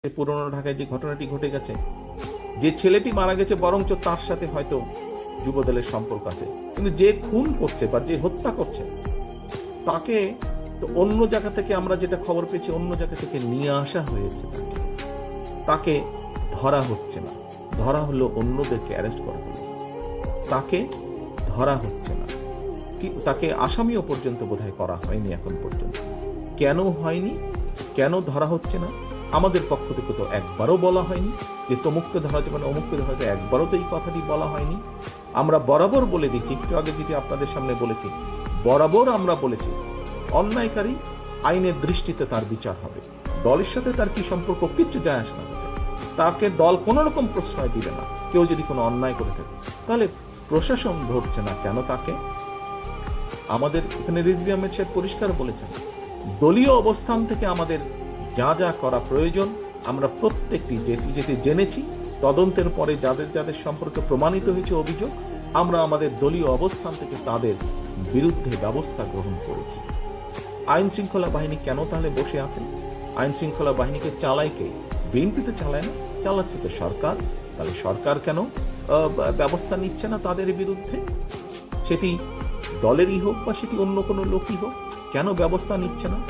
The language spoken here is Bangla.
পুরনো ঢাকায় যে ঘটনাটি ঘটে গেছে, যে ছেলেটি মারা গেছে বরঞ্চ তার সাথে হয়তো যুবদলের সম্পর্ক আছে, কিন্তু যে খুন করছে বা যে হত্যা করছে তাকে তো অন্য জায়গা থেকে, আমরা যেটা খবর পেয়েছি, অন্য জায়গা থেকে নিয়ে আসা হয়েছে, তাকে ধরা হচ্ছে না। ধরা হলো অন্যদেরকে অ্যারেস্ট করা হলো, তাকে ধরা হচ্ছে না, কি তাকে আসামিও পর্যন্ত বোধহয় করা হয়নি এখন পর্যন্ত। কেন হয়নি, কেন ধরা হচ্ছে না? আমাদের পক্ষ থেকে তো একবারও বলা হয়নি যে তমুককে ধরা যাবে না, অমুককে ধরা যাবে, একবারও তো এই কথাটি বলা হয়নি। আমরা বরাবর বলে দিচ্ছি, একটু আগে যেটি আপনাদের সামনে বলেছি, বরাবর আমরা বলেছি অন্যায়কারী আইনের দৃষ্টিতে তার বিচার হবে। দলের সাথে তার কি সম্পর্ক, কিচ্ছু যায় আসে না, তাকে দল কোনো রকম প্রশ্রয় দিবে না। কেউ যদি কোনো অন্যায় করে থাকে, তাহলে প্রশাসন ধরছে না কেন তাকে? আমাদের এখানে রিজভী আহমেদ সাহেব পরিষ্কার বলেছেন, দলীয় অবস্থান থেকে আমাদের যা যা করা প্রয়োজন আমরা প্রত্যেকটি যেটি যেটি জেনেছি, তদন্তের পরে যাদের যাদের সম্পর্কে প্রমাণিত হয়েছে অভিযোগ, আমরা আমাদের দলীয় অবস্থান থেকে তাদের বিরুদ্ধে ব্যবস্থা গ্রহণ করেছি। আইন শৃঙ্খলা বাহিনী কেন তাহলে বসে আছেন? আইন শৃঙ্খলা বাহিনীকে চালায় কে? বিএনপি তো চালায় না, চালাচ্ছে তো সরকার। তাহলে সরকার কেন ব্যবস্থা নিচ্ছে না তাদের বিরুদ্ধে? সেটি দলেরই হোক বা সেটি অন্য কোনো লোকই হোক, কেন ব্যবস্থা নিচ্ছে না?